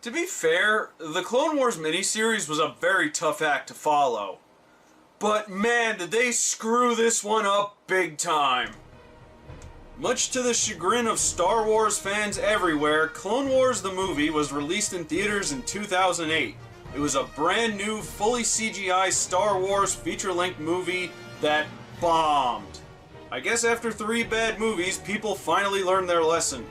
To be fair, the Clone Wars miniseries was a very tough act to follow. But man, did they screw this one up big time. Much to the chagrin of Star Wars fans everywhere, Clone Wars the movie was released in theaters in 2008. It was a brand new, fully CGI Star Wars feature-length movie that bombed. I guess after 3 bad movies, people finally learned their lesson.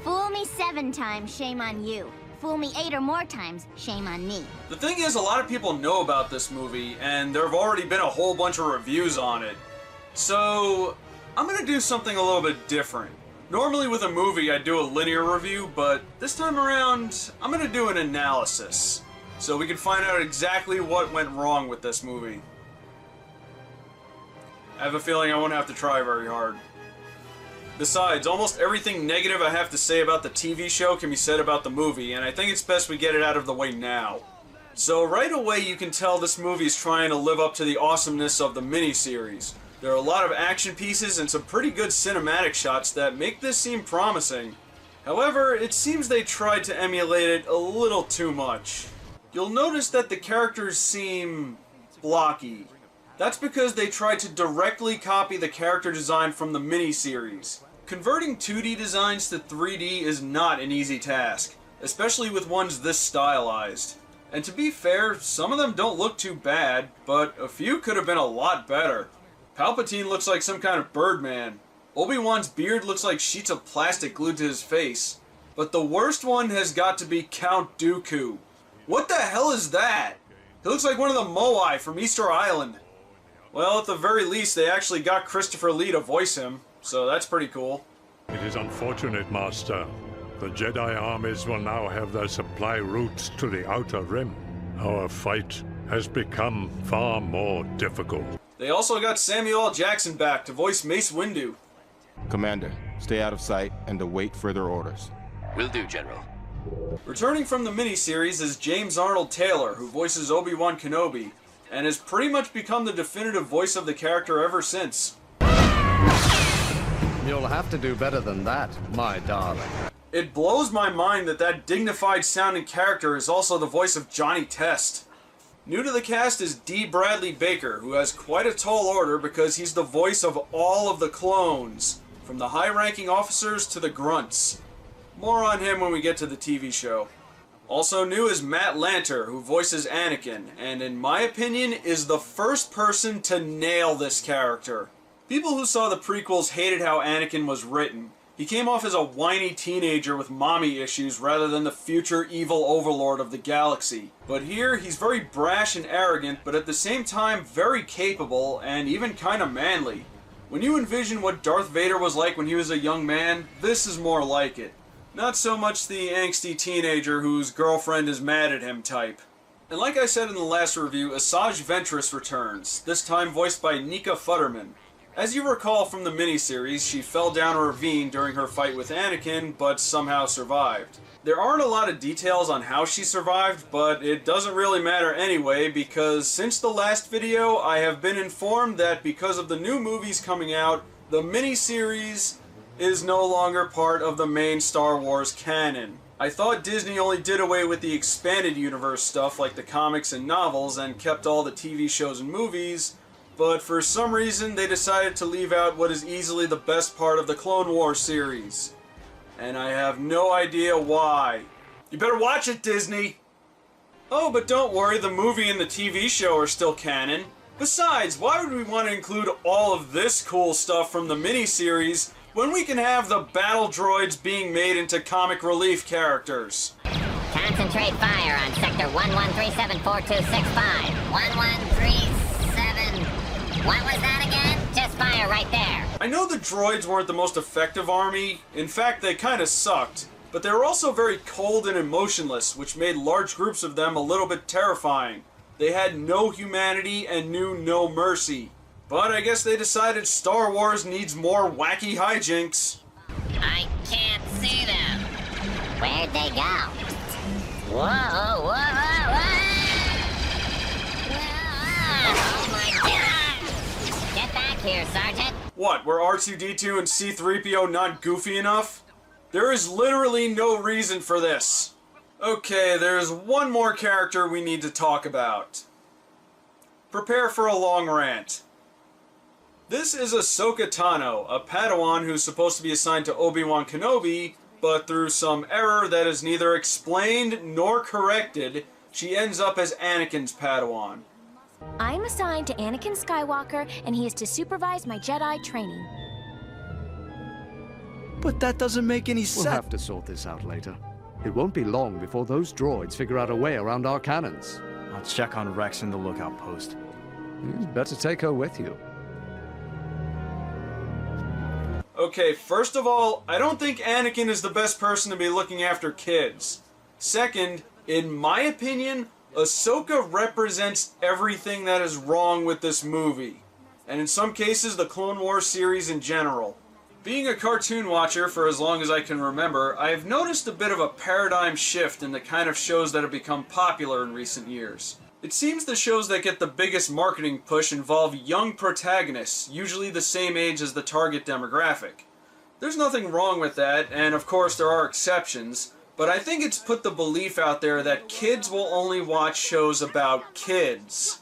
Fool me 7 times, shame on you. Fool me 8 or more times, shame on me. The thing is, a lot of people know about this movie, and there have already been a whole bunch of reviews on it. So, I'm gonna do something a little bit different. Normally with a movie, I do a linear review, but this time around, I'm gonna do an analysis. So we can find out exactly what went wrong with this movie. I have a feeling I won't have to try very hard. Besides, almost everything negative I have to say about the TV show can be said about the movie, and I think it's best we get it out of the way now. So right away you can tell this movie is trying to live up to the awesomeness of the miniseries. There are a lot of action pieces and some pretty good cinematic shots that make this seem promising. However, it seems they tried to emulate it a little too much. You'll notice that the characters seem blocky. That's because they tried to directly copy the character design from the miniseries. Converting 2D designs to 3D is not an easy task, especially with ones this stylized. And to be fair, some of them don't look too bad, but a few could have been a lot better. Palpatine looks like some kind of Birdman. Obi-Wan's beard looks like sheets of plastic glued to his face. But the worst one has got to be Count Dooku. What the hell is that? He looks like one of the Moai from Easter Island. Well, at the very least, they actually got Christopher Lee to voice him, so that's pretty cool. It is unfortunate, Master. The Jedi armies will now have their supply routes to the Outer Rim. Our fight has become far more difficult. They also got Samuel L. Jackson back to voice Mace Windu. Commander, stay out of sight and await further orders. Will do, General. Returning from the miniseries is James Arnold Taylor, who voices Obi-Wan Kenobi, and has pretty much become the definitive voice of the character ever since. You'll have to do better than that, my darling. It blows my mind that that dignified sounding character is also the voice of Johnny Test. New to the cast is D. Bradley Baker, who has quite a tall order because he's the voice of all of the clones, from the high-ranking officers to the grunts. More on him when we get to the TV show. Also new is Matt Lanter, who voices Anakin, and in my opinion is the first person to nail this character. People who saw the prequels hated how Anakin was written. He came off as a whiny teenager with mommy issues rather than the future evil overlord of the galaxy. But here, he's very brash and arrogant, but at the same time very capable and even kinda manly. When you envision what Darth Vader was like when he was a young man, this is more like it. Not so much the angsty teenager whose girlfriend is mad at him type. And like I said in the last review, Asajj Ventress returns, this time voiced by Nika Futterman. As you recall from the miniseries, she fell down a ravine during her fight with Anakin, but somehow survived. There aren't a lot of details on how she survived, but it doesn't really matter anyway, because since the last video, I have been informed that because of the new movies coming out, the miniseries is no longer part of the main Star Wars canon. I thought Disney only did away with the expanded universe stuff like the comics and novels and kept all the TV shows and movies, but for some reason they decided to leave out what is easily the best part of the Clone Wars series. And I have no idea why. You better watch it, Disney! Oh, but don't worry, the movie and the TV show are still canon. Besides, why would we want to include all of this cool stuff from the miniseries when we can have the battle droids being made into comic relief characters? Concentrate fire on Sector 11374265. 1137... What was that again? Just fire right there. I know the droids weren't the most effective army. In fact, they kinda sucked. But they were also very cold and emotionless, which made large groups of them a little bit terrifying. They had no humanity and knew no mercy. But I guess they decided Star Wars needs more wacky hijinks. I can't see them. Where'd they go? Whoa, whoa, whoa, whoa! Oh my god! Get back here, Sergeant. What, were R2-D2 and C-3PO not goofy enough? There is literally no reason for this. Okay, there's one more character we need to talk about. Prepare for a long rant. This is Ahsoka Tano, a Padawan who's supposed to be assigned to Obi-Wan Kenobi, but through some error that is neither explained nor corrected, she ends up as Anakin's Padawan. I'm assigned to Anakin Skywalker, and he is to supervise my Jedi training. But that doesn't make any sense. We'll have to sort this out later. It won't be long before those droids figure out a way around our cannons. I'll check on Rex in the lookout post. You'd better take her with you. Okay, first of all, I don't think Anakin is the best person to be looking after kids. Second, in my opinion, Ahsoka represents everything that is wrong with this movie. And in some cases, the Clone Wars series in general. Being a cartoon watcher for as long as I can remember, I have noticed a bit of a paradigm shift in the kind of shows that have become popular in recent years. It seems the shows that get the biggest marketing push involve young protagonists, usually the same age as the target demographic. There's nothing wrong with that, and of course there are exceptions, but I think it's put the belief out there that kids will only watch shows about kids.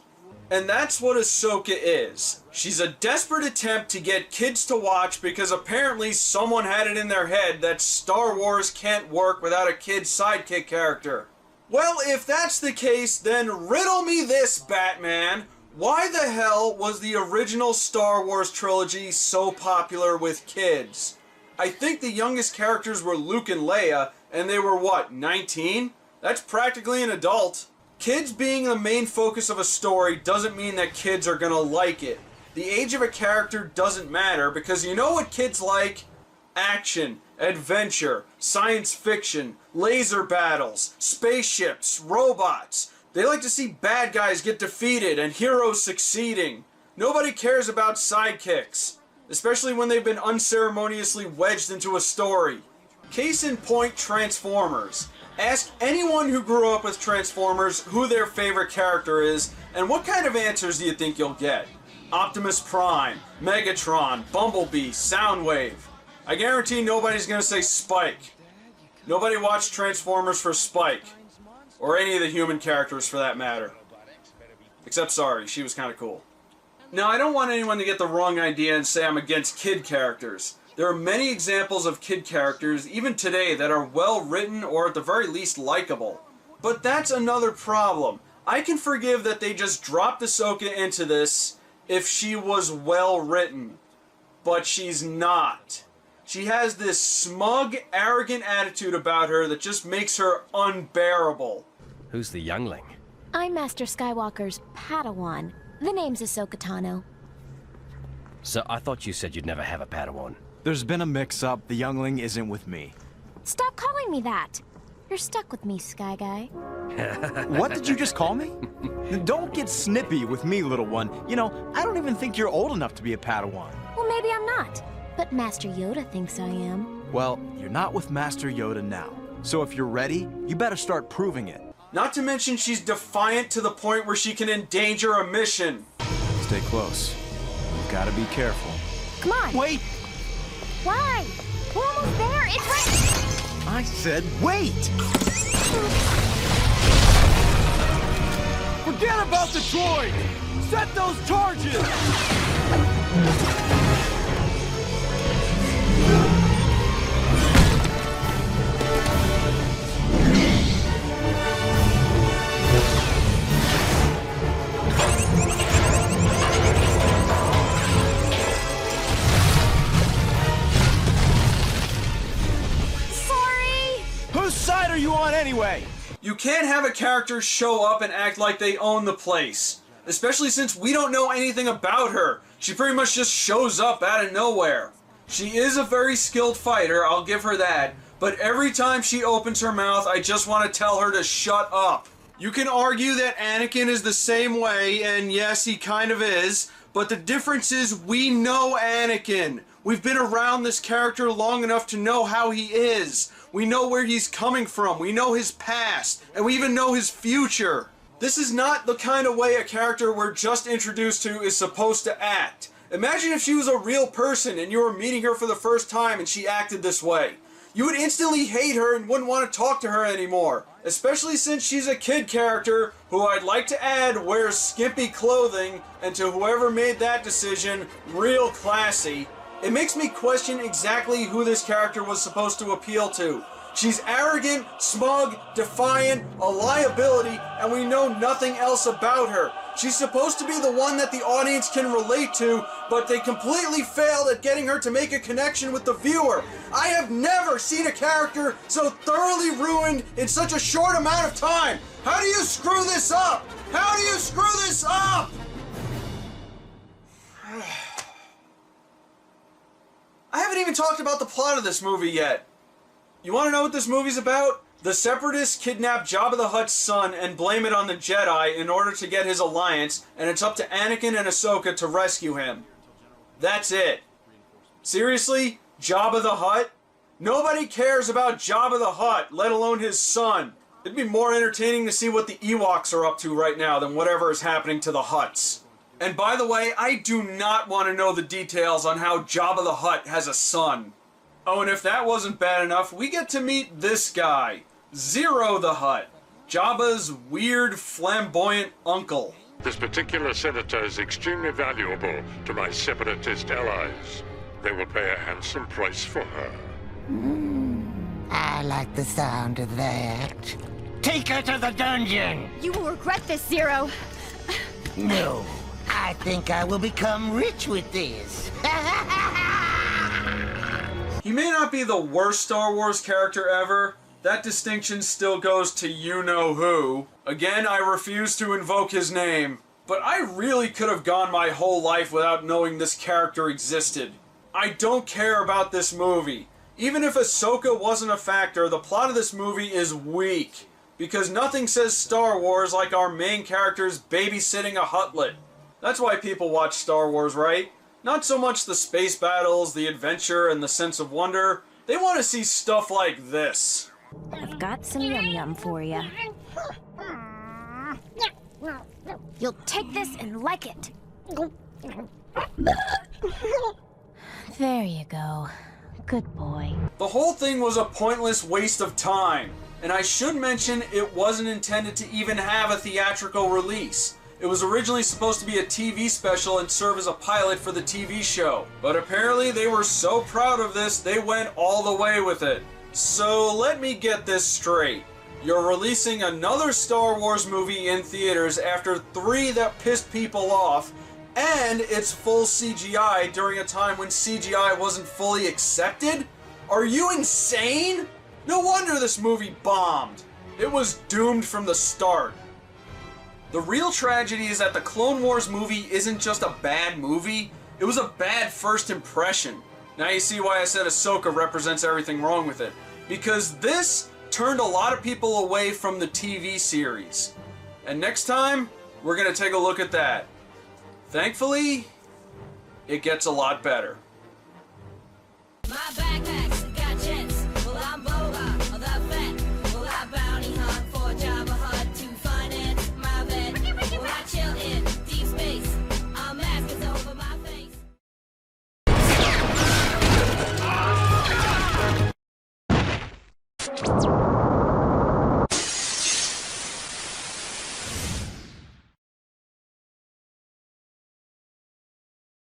And that's what Ahsoka is. She's a desperate attempt to get kids to watch because apparently someone had it in their head that Star Wars can't work without a kid sidekick character. Well, if that's the case, then riddle me this, Batman. Why the hell was the original Star Wars trilogy so popular with kids? I think the youngest characters were Luke and Leia, and they were what, 19? That's practically an adult. Kids being the main focus of a story doesn't mean that kids are gonna like it. The age of a character doesn't matter because you know what kids like? Action, adventure, science fiction, laser battles, spaceships, robots. They like to see bad guys get defeated and heroes succeeding. Nobody cares about sidekicks, especially when they've been unceremoniously wedged into a story. Case in point, Transformers. Ask anyone who grew up with Transformers who their favorite character is, and what kind of answers do you think you'll get? Optimus Prime, Megatron, Bumblebee, Soundwave. I guarantee nobody's gonna say Spike. Nobody watched Transformers for Spike. Or any of the human characters for that matter. Except, sorry, she was kinda cool. Now, I don't want anyone to get the wrong idea and say I'm against kid characters. There are many examples of kid characters, even today, that are well written or at the very least likable. But that's another problem. I can forgive that they just dropped Ahsoka into this if she was well written. But she's not. She has this smug, arrogant attitude about her that just makes her unbearable. Who's the youngling? I'm Master Skywalker's Padawan. The name's Ahsoka Tano. So I thought you said you'd never have a Padawan. There's been a mix-up. The youngling isn't with me. Stop calling me that. You're stuck with me, Sky Guy. What did you just call me? Don't get snippy with me, little one. You know, I don't even think you're old enough to be a Padawan. Well, maybe I'm not. But Master Yoda thinks I am. Well, you're not with Master Yoda now. So if you're ready, you better start proving it. Not to mention she's defiant to the point where she can endanger a mission. Stay close. You've got to be careful. Come on. Wait! Why? We're almost there. It's right. I said wait! Forget about the droid! Set those charges! Whose side are you on anyway? You can't have a character show up and act like they own the place. Especially since we don't know anything about her. She pretty much just shows up out of nowhere. She is a very skilled fighter, I'll give her that. But every time she opens her mouth, I just want to tell her to shut up. You can argue that Anakin is the same way, and yes, he kind of is. But the difference is we know Anakin. We've been around this character long enough to know how he is. We know where he's coming from, we know his past, and we even know his future. This is not the kind of way a character we're just introduced to is supposed to act. Imagine if she was a real person and you were meeting her for the first time and she acted this way. You would instantly hate her and wouldn't want to talk to her anymore. Especially since she's a kid character who I'd like to add wears skimpy clothing, and to whoever made that decision, real classy. It makes me question exactly who this character was supposed to appeal to. She's arrogant, smug, defiant, a liability, and we know nothing else about her. She's supposed to be the one that the audience can relate to, but they completely failed at getting her to make a connection with the viewer. I have never seen a character so thoroughly ruined in such a short amount of time. How do you screw this up? How do you screw this up? I haven't even talked about the plot of this movie yet. You want to know what this movie's about? The Separatists kidnap Jabba the Hutt's son and blame it on the Jedi in order to get his alliance, and it's up to Anakin and Ahsoka to rescue him. That's it. Seriously? Jabba the Hutt? Nobody cares about Jabba the Hutt, let alone his son. It'd be more entertaining to see what the Ewoks are up to right now than whatever is happening to the Hutts. And by the way, I do not want to know the details on how Jabba the Hutt has a son. Oh, and if that wasn't bad enough, we get to meet this guy, Zero the Hutt, Jabba's weird, flamboyant uncle. This particular senator is extremely valuable to my separatist allies. They will pay a handsome price for her. I like the sound of that. Take her to the dungeon! You will regret this, Zero. No, I think I will become rich with this. He may not be the worst Star Wars character ever. That distinction still goes to you-know-who. Again, I refuse to invoke his name. But I really could have gone my whole life without knowing this character existed. I don't care about this movie. Even if Ahsoka wasn't a factor, the plot of this movie is weak. Because nothing says Star Wars like our main character's babysitting a Huttlet. That's why people watch Star Wars, right? Not so much the space battles, the adventure, and the sense of wonder. They want to see stuff like this. I've got some yum-yum for you. You'll take this and like it. There you go. Good boy. The whole thing was a pointless waste of time. And I should mention it wasn't intended to even have a theatrical release. It was originally supposed to be a TV special and serve as a pilot for the TV show. But apparently they were so proud of this, they went all the way with it. So let me get this straight. You're releasing another Star Wars movie in theaters after 3 that pissed people off, and it's full CGI during a time when CGI wasn't fully accepted? Are you insane? No wonder this movie bombed. It was doomed from the start. The real tragedy is that the Clone Wars movie isn't just a bad movie, it was a bad first impression. Now you see why I said Ahsoka represents everything wrong with it. Because this turned a lot of people away from the TV series. And next time, we're going to take a look at that. Thankfully, it gets a lot better. My backpacks got jets. Well, I'm Boba, the vet. Well, I bounty hunt for Jabba Hutt to finance my vet. Well, I chill in deep space. A mask is over my face.